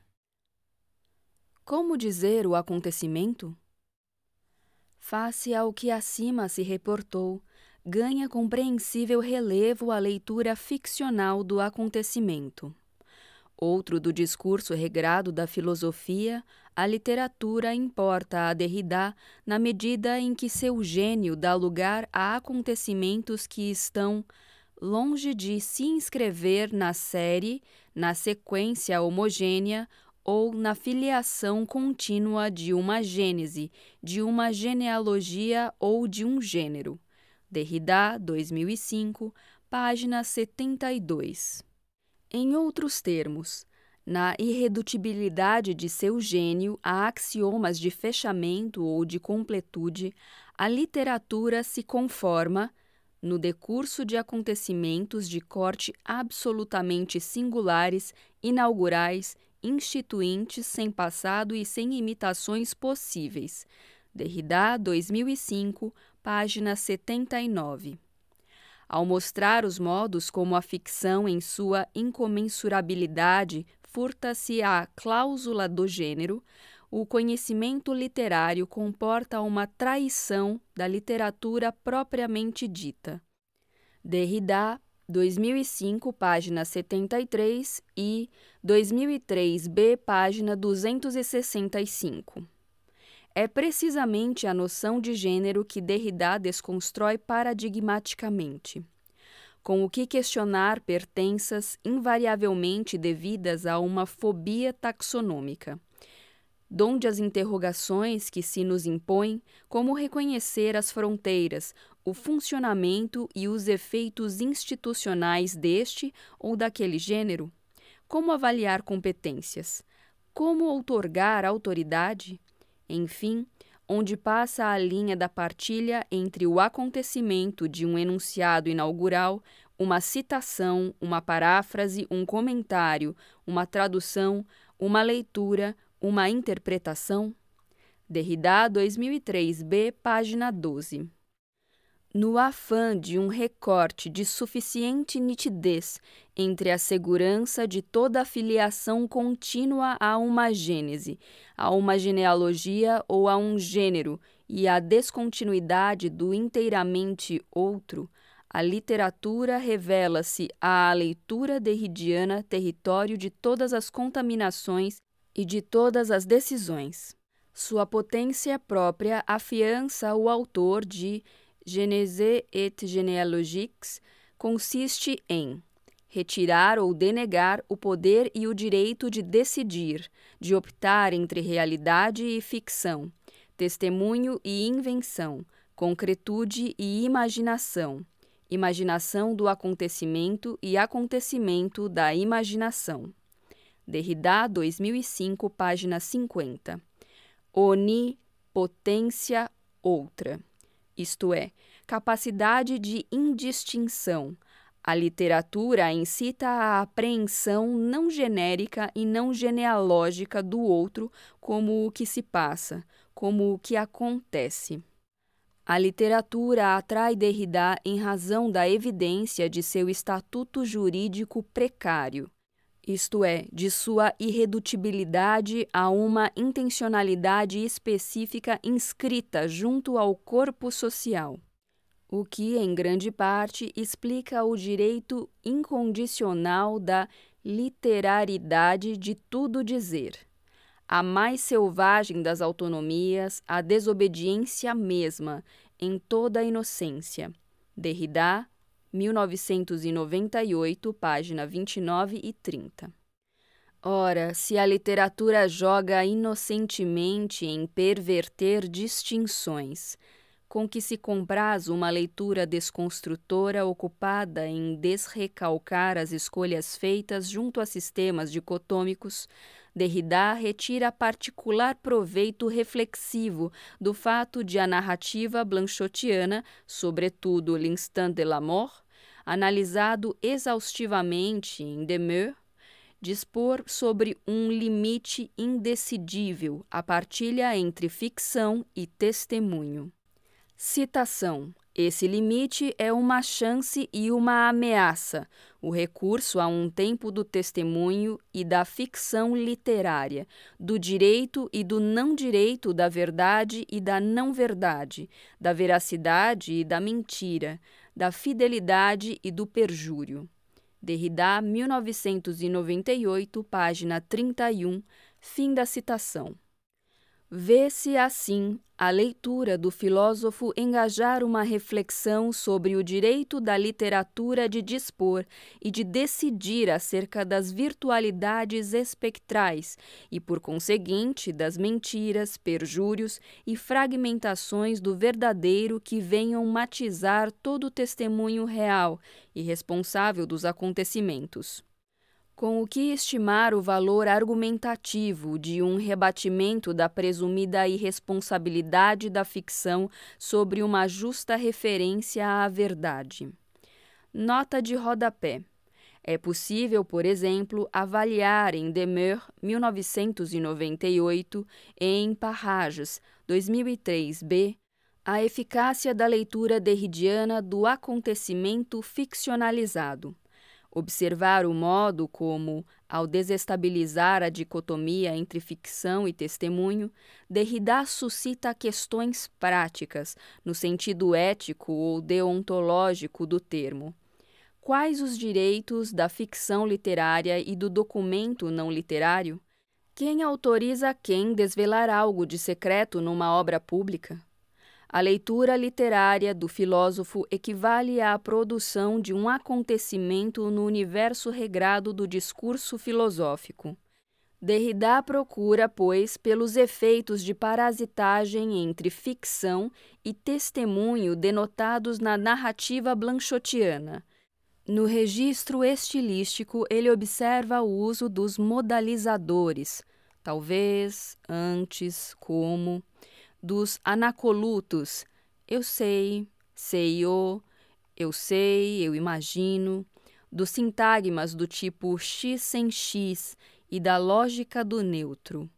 S1: Como dizer o acontecimento? Face ao que acima se reportou, ganha compreensível relevo a leitura ficcional do acontecimento. Outro do discurso regrado da filosofia, a literatura importa a Derrida na medida em que seu gênio dá lugar a acontecimentos que estão longe de se inscrever na série, na sequência homogênea ou na filiação contínua de uma gênese, de uma genealogia ou de um gênero. Derrida, 2005, página 72. Em outros termos, na irredutibilidade de seu gênio a axiomas de fechamento ou de completude, a literatura se conforma, no decurso de acontecimentos de corte absolutamente singulares, inaugurais, instituintes, sem passado e sem imitações possíveis. Derrida, 2005, página 79. Ao mostrar os modos como a ficção, em sua incomensurabilidade, furta-se à cláusula do gênero, o conhecimento literário comporta uma traição da literatura propriamente dita. Derrida, 2005, página 73 e 2003b, página 265. É precisamente a noção de gênero que Derrida desconstrói paradigmaticamente. Com o que questionar pertenças invariavelmente devidas a uma fobia taxonômica, donde as interrogações que se nos impõem, como reconhecer as fronteiras, o funcionamento e os efeitos institucionais deste ou daquele gênero, como avaliar competências, como outorgar autoridade, enfim, onde passa a linha da partilha entre o acontecimento de um enunciado inaugural, uma citação, uma paráfrase, um comentário, uma tradução, uma leitura, uma interpretação? Derrida, 2003b, página 12. No afã de um recorte de suficiente nitidez entre a segurança de toda a filiação contínua a uma gênese, a uma genealogia ou a um gênero, e a descontinuidade do inteiramente outro, a literatura revela-se à leitura derridiana território de todas as contaminações e de todas as decisões. Sua potência própria afiança o autor de Genese et Genealogiques consiste em retirar ou denegar o poder e o direito de decidir, de optar entre realidade e ficção, testemunho e invenção, concretude e imaginação, imaginação do acontecimento e acontecimento da imaginação. Derrida, 2005, página 50. Onipotência outra, isto é, capacidade de indistinção. A literatura incita a apreensão não genérica e não genealógica do outro como o que se passa, como o que acontece. A literatura atrai Derrida em razão da evidência de seu estatuto jurídico precário, isto é, de sua irredutibilidade a uma intencionalidade específica inscrita junto ao corpo social, o que, em grande parte, explica o direito incondicional da literariedade de tudo dizer. A mais selvagem das autonomias, a desobediência mesma, em toda a inocência. Derrida, 1998, página 29 e 30. Ora, se a literatura joga inocentemente em perverter distinções, com que se compraz uma leitura desconstrutora ocupada em desrecalcar as escolhas feitas junto a sistemas dicotômicos, Derrida retira particular proveito reflexivo do fato de a narrativa blanchotiana, sobretudo L'Instant de la Mort, analisado exaustivamente em Demeure, dispor sobre um limite indecidível, a partilha entre ficção e testemunho. Citação. Esse limite é uma chance e uma ameaça, o recurso a um tempo do testemunho e da ficção literária, do direito e do não direito, da verdade e da não verdade, da veracidade e da mentira, da fidelidade e do perjúrio. Derrida, 1998, página 31, fim da citação. Vê-se, assim, a leitura do filósofo engajar uma reflexão sobre o direito da literatura de dispor e de decidir acerca das virtualidades espectrais e, por conseguinte, das mentiras, perjúrios e fragmentações do verdadeiro que venham matizar todo o testemunho real e responsável dos acontecimentos. Com o que estimar o valor argumentativo de um rebatimento da presumida irresponsabilidade da ficção sobre uma justa referência à verdade. Nota de rodapé. É possível, por exemplo, avaliar em Demeure, 1998, e em Parrages, 2003b, a eficácia da leitura derridiana do acontecimento ficcionalizado. Observar o modo como, ao desestabilizar a dicotomia entre ficção e testemunho, Derrida suscita questões práticas, no sentido ético ou deontológico do termo. Quais os direitos da ficção literária e do documento não literário? Quem autoriza quem desvelar algo de secreto numa obra pública? A leitura literária do filósofo equivale à produção de um acontecimento no universo regrado do discurso filosófico. Derrida procura, pois, pelos efeitos de parasitagem entre ficção e testemunho denotados na narrativa blanchotiana. No registro estilístico, ele observa o uso dos modalizadores, talvez, antes, como, dos anacolutos, eu sei, sei-o, eu sei, eu imagino, dos sintagmas do tipo x sem x e da lógica do neutro.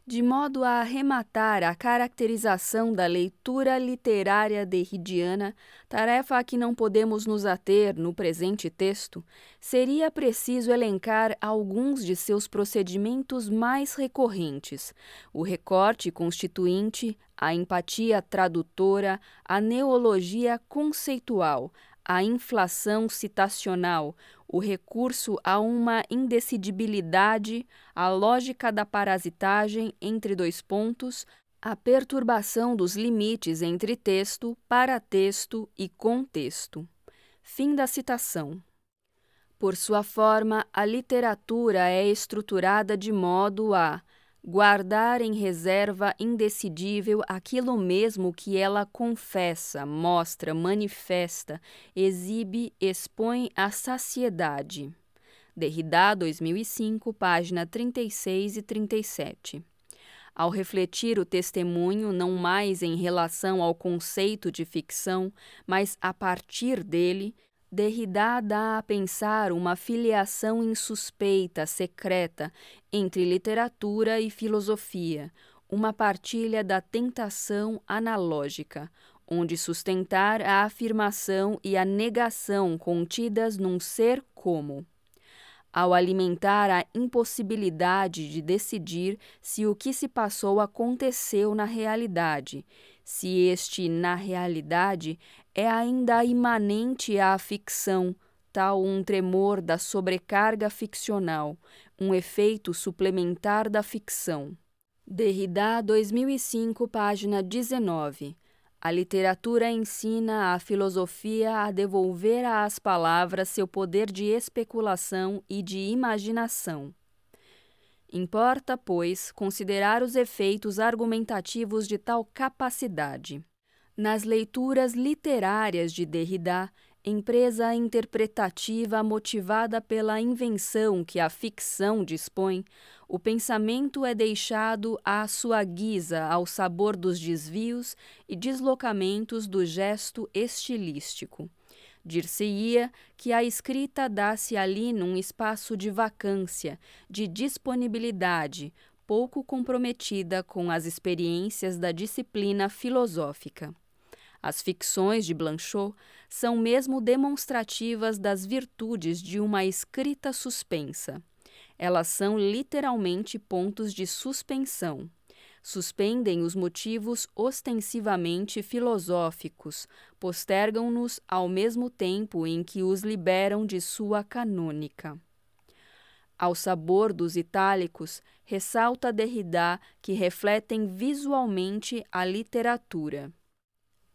S1: De modo a arrematar a caracterização da leitura literária derridiana, tarefa a que não podemos nos ater no presente texto, seria preciso elencar alguns de seus procedimentos mais recorrentes: o recorte constituinte, a empatia tradutora, a neologia conceitual, a inflação citacional, o recurso a uma indecidibilidade, a lógica da parasitagem entre dois pontos, a perturbação dos limites entre texto, paratexto e contexto. Fim da citação. Por sua forma, a literatura é estruturada de modo a guardar em reserva indecidível aquilo mesmo que ela confessa, mostra, manifesta, exibe, expõe à saciedade. Derrida, 2005, página 36 e 37. Ao refletir o testemunho não mais em relação ao conceito de ficção, mas a partir dele, Derrida dá a pensar uma filiação insuspeita, secreta, entre literatura e filosofia, uma partilha da tentação analógica, onde sustentar a afirmação e a negação contidas num ser como. Ao alimentar a impossibilidade de decidir se o que se passou aconteceu na realidade, se este, na realidade, é ainda imanente à ficção, tal um tremor da sobrecarga ficcional, um efeito suplementar da ficção. Derrida, 2005, página 19. A literatura ensina a filosofia a devolver às palavras seu poder de especulação e de imaginação. Importa, pois, considerar os efeitos argumentativos de tal capacidade. Nas leituras literárias de Derrida, empresa interpretativa motivada pela invenção que a ficção dispõe, o pensamento é deixado à sua guisa ao sabor dos desvios e deslocamentos do gesto estilístico. Dir-se-ia que a escrita dá-se ali num espaço de vacância, de disponibilidade, pouco comprometida com as experiências da disciplina filosófica. As ficções de Blanchot são mesmo demonstrativas das virtudes de uma escrita suspensa. Elas são literalmente pontos de suspensão. Suspendem os motivos ostensivamente filosóficos, postergam-nos ao mesmo tempo em que os liberam de sua canônica. Ao sabor dos itálicos, ressalta Derrida que refletem visualmente a literatura.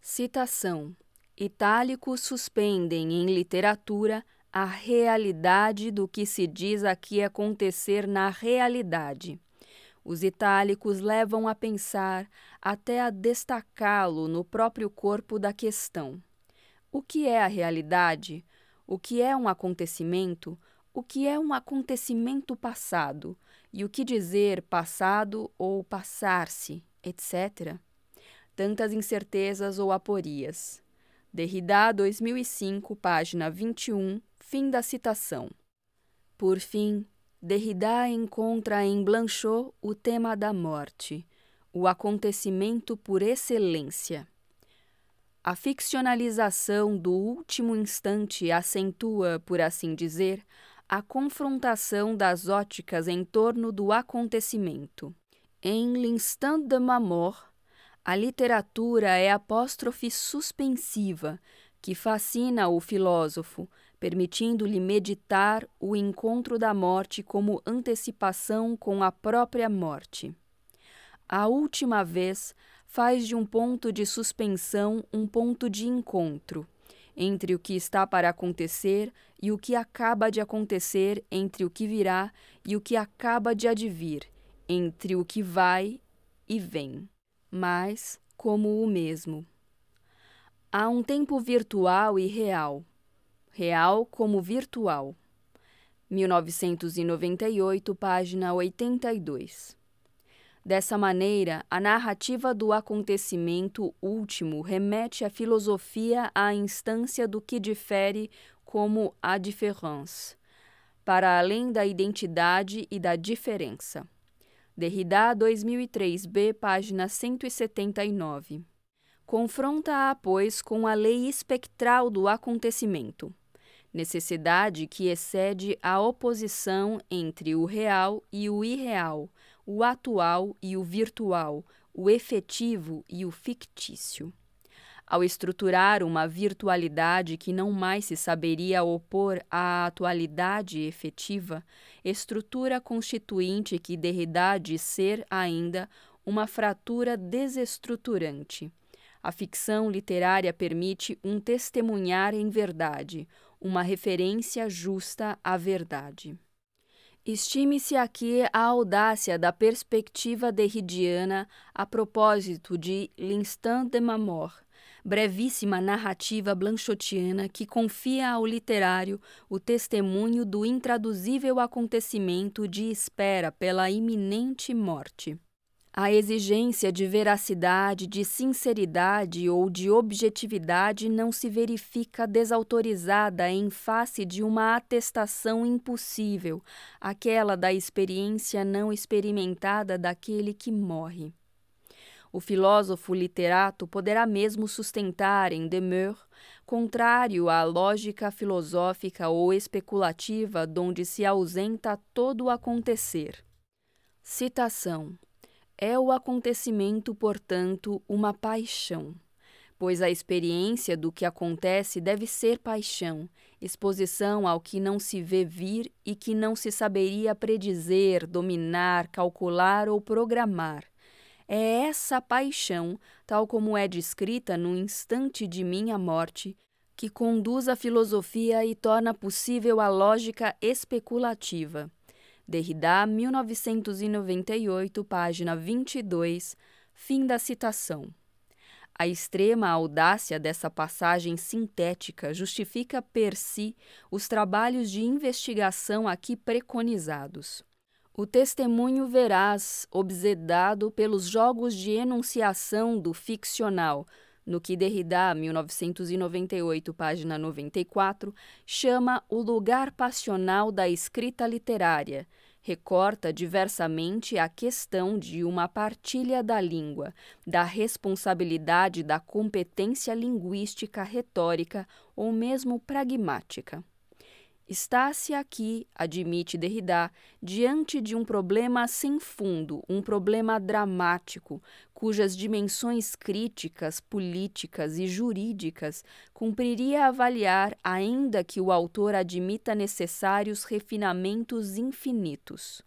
S1: Citação: itálicos suspendem em literatura a realidade do que se diz aqui acontecer na realidade. Os itálicos levam a pensar, até a destacá-lo no próprio corpo da questão. O que é a realidade? O que é um acontecimento? O que é um acontecimento passado? E o que dizer passado ou passar-se, etc.? Tantas incertezas ou aporias. Derrida, 2005, página 21, fim da citação. Por fim, Derrida encontra em Blanchot o tema da morte, o acontecimento por excelência. A ficcionalização do último instante acentua, por assim dizer, a confrontação das óticas em torno do acontecimento. Em L'instant de ma mort, a literatura é apóstrofe suspensiva, que fascina o filósofo, permitindo-lhe meditar o encontro da morte como antecipação com a própria morte. A última vez faz de um ponto de suspensão um ponto de encontro, entre o que está para acontecer e o que acaba de acontecer, entre o que virá e o que acaba de advir, entre o que vai e vem, mas como o mesmo. Há um tempo virtual e real, real como virtual. 1998, página 82. Dessa maneira, a narrativa do acontecimento último remete a filosofia à instância do que difere como a différence, para além da identidade e da diferença. Derrida, 2003b, página 179. Confronta-a, pois, com a lei espectral do acontecimento, necessidade que excede a oposição entre o real e o irreal, o atual e o virtual, o efetivo e o fictício. Ao estruturar uma virtualidade que não mais se saberia opor à atualidade efetiva, estrutura constituinte que Derrida diz ser ainda uma fratura desestruturante. A ficção literária permite um testemunhar em verdade, uma referência justa à verdade. Estime-se aqui a audácia da perspectiva derridiana a propósito de L'Instant de ma mort, brevíssima narrativa blanchotiana que confia ao literário o testemunho do intraduzível acontecimento de espera pela iminente morte. A exigência de veracidade, de sinceridade ou de objetividade não se verifica desautorizada em face de uma atestação impossível, aquela da experiência não experimentada daquele que morre. O filósofo literato poderá mesmo sustentar em Demeure, contrário à lógica filosófica ou especulativa donde se ausenta todo o acontecer. Citação. É o acontecimento, portanto, uma paixão, pois a experiência do que acontece deve ser paixão, exposição ao que não se vê vir e que não se saberia predizer, dominar, calcular ou programar. É essa paixão, tal como é descrita no instante de minha morte, que conduz a filosofia e torna possível a lógica especulativa. Derrida, 1998, página 22, fim da citação. A extrema audácia dessa passagem sintética justifica per si os trabalhos de investigação aqui preconizados. O testemunho veraz, obsedado pelos jogos de enunciação do ficcional, no que Derrida, 1998, página 94, chama o lugar passional da escrita literária, recorta diversamente a questão de uma partilha da língua, da responsabilidade da competência linguística, retórica ou mesmo pragmática. Está-se aqui, admite Derrida, diante de um problema sem fundo, um problema dramático, cujas dimensões críticas, políticas e jurídicas cumpriria avaliar, ainda que o autor admita necessários refinamentos infinitos.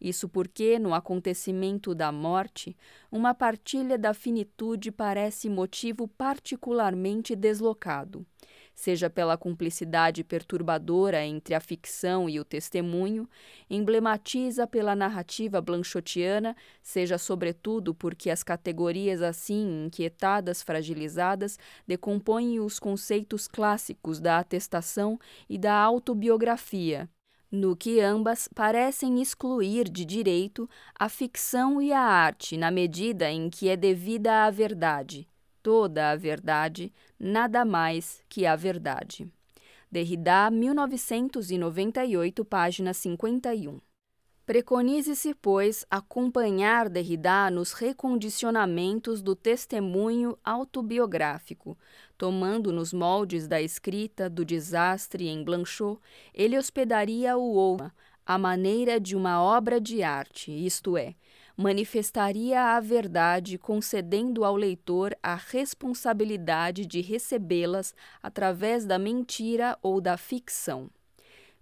S1: Isso porque, no acontecimento da morte, uma partilha da finitude parece motivo particularmente deslocado, seja pela cumplicidade perturbadora entre a ficção e o testemunho, emblematiza pela narrativa blanchotiana, seja sobretudo porque as categorias assim inquietadas, fragilizadas, decompõem os conceitos clássicos da atestação e da autobiografia, no que ambas parecem excluir de direito a ficção e a arte na medida em que é devida à verdade. Toda a verdade, nada mais que a verdade. Derrida, 1998, página 51. Preconize-se, pois, acompanhar Derrida nos recondicionamentos do testemunho autobiográfico. Tomando nos moldes da escrita do desastre em Blanchot, ele hospedaria o outro, à maneira de uma obra de arte, isto é, manifestaria a verdade concedendo ao leitor a responsabilidade de recebê-las através da mentira ou da ficção.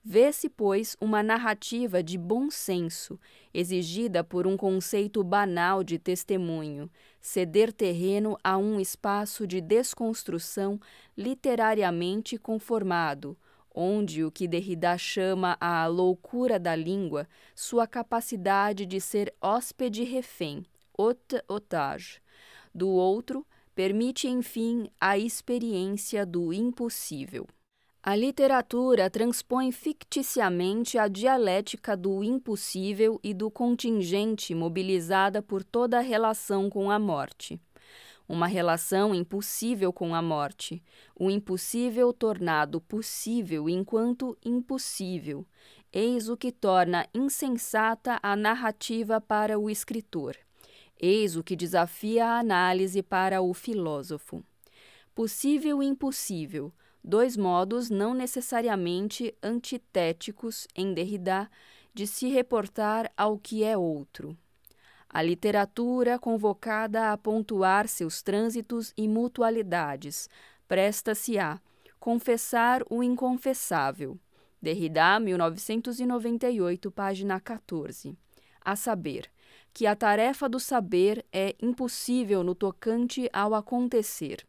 S1: Vê-se, pois, uma narrativa de bom senso, exigida por um conceito banal de testemunho, ceder terreno a um espaço de desconstrução literariamente conformado, onde o que Derrida chama a loucura da língua, sua capacidade de ser hóspede-refém, hôte-otage, do outro, permite, enfim, a experiência do impossível. A literatura transpõe ficticiamente a dialética do impossível e do contingente mobilizada por toda a relação com a morte. Uma relação impossível com a morte, o impossível tornado possível enquanto impossível. Eis o que torna insensata a narrativa para o escritor. Eis o que desafia a análise para o filósofo. Possível e impossível, dois modos não necessariamente antitéticos em Derrida de se reportar ao que é outro. A literatura, convocada a pontuar seus trânsitos e mutualidades, presta-se a confessar o inconfessável. Derrida, 1998, página 14. A saber, que a tarefa do saber é impossível no tocante ao acontecer.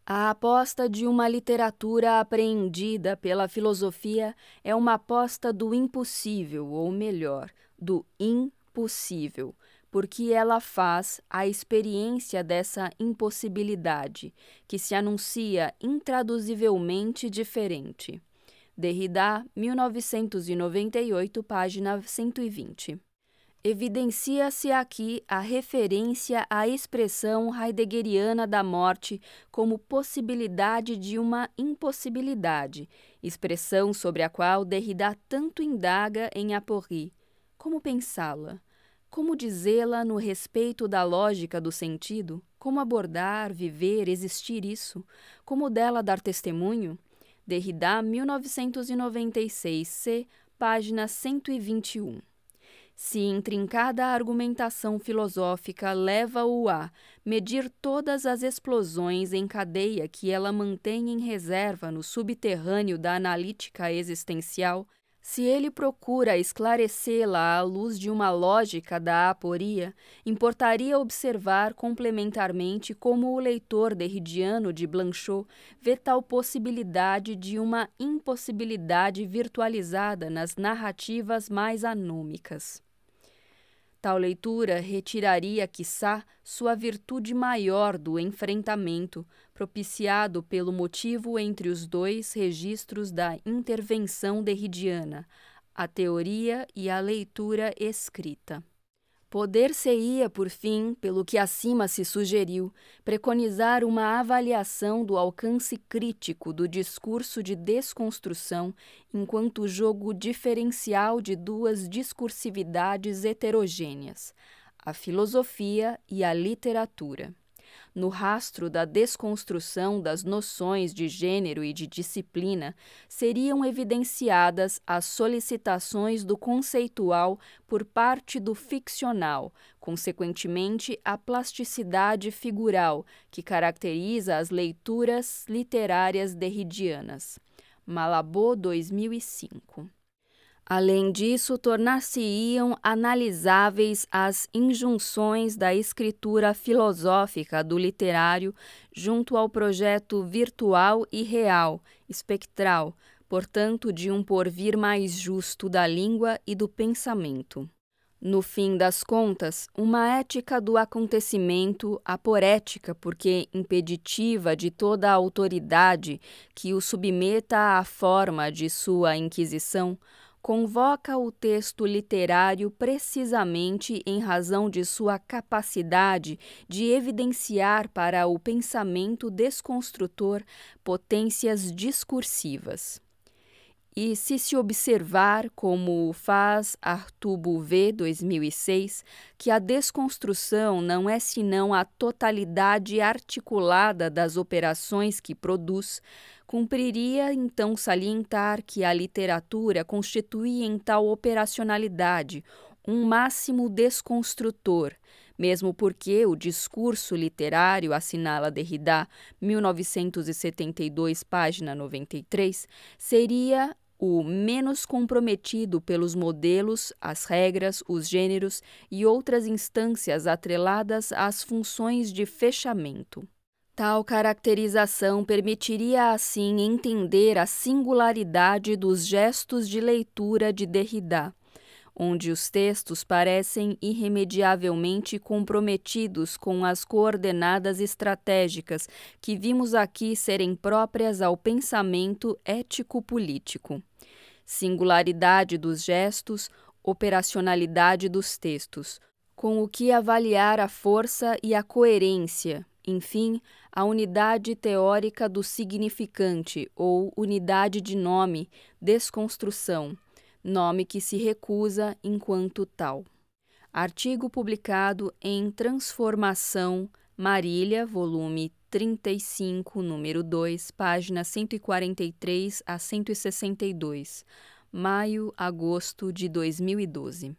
S1: A aposta de uma literatura apreendida pela filosofia é uma aposta do impossível, ou melhor, do impossível, porque ela faz a experiência dessa impossibilidade, que se anuncia intraduzivelmente diferente. Derrida, 1998, página 120. Evidencia-se aqui a referência à expressão heideggeriana da morte como possibilidade de uma impossibilidade, expressão sobre a qual Derrida tanto indaga em Apory. Como pensá-la? Como dizê-la no respeito da lógica do sentido? Como abordar, viver, existir isso? Como dela dar testemunho? Derrida, 1996, c. página 121. Se intrincada argumentação filosófica leva-o a medir todas as explosões em cadeia que ela mantém em reserva no subterrâneo da analítica existencial, se ele procura esclarecê-la à luz de uma lógica da aporia, importaria observar complementarmente como o leitor derridiano de Blanchot vê tal possibilidade de uma impossibilidade virtualizada nas narrativas mais anômicas. Tal leitura retiraria, quiçá, sua virtude maior do enfrentamento, propiciado pelo motivo entre os dois registros da intervenção derridiana, a teoria e a leitura escrita. Poder-se-ia, por fim, pelo que acima se sugeriu, preconizar uma avaliação do alcance crítico do discurso de desconstrução enquanto jogo diferencial de duas discursividades heterogêneas, a filosofia e a literatura. No rastro da desconstrução das noções de gênero e de disciplina, seriam evidenciadas as solicitações do conceitual por parte do ficcional, consequentemente a plasticidade figural que caracteriza as leituras literárias derridianas. Malabô, 2005. Além disso, tornar-se-iam analisáveis as injunções da escritura filosófica do literário junto ao projeto virtual e real, espectral, portanto, de um porvir mais justo da língua e do pensamento. No fim das contas, uma ética do acontecimento, aporética porque impeditiva de toda a autoridade que o submeta à forma de sua inquisição, convoca o texto literário precisamente em razão de sua capacidade de evidenciar para o pensamento desconstrutor potências discursivas. E se observar, como o faz Arthur Bouvet, 2006, que a desconstrução não é senão a totalidade articulada das operações que produz, cumpriria então salientar que a literatura constitui em tal operacionalidade um máximo desconstrutor, mesmo porque o discurso literário, assinala Derrida, 1972, página 93, seria o menos comprometido pelos modelos, as regras, os gêneros e outras instâncias atreladas às funções de fechamento. Tal caracterização permitiria assim entender a singularidade dos gestos de leitura de Derrida. onde os textos parecem irremediavelmente comprometidos com as coordenadas estratégicas que vimos aqui serem próprias ao pensamento ético-político. Singularidade dos gestos, operacionalidade dos textos, com o que avaliar a força e a coerência, enfim, a unidade teórica do significante ou unidade de nome, desconstrução, nome que se recusa enquanto tal. Artigo publicado em Transformação, Marília, volume 35, número 2, páginas 143 a 162, maio-agosto de 2012.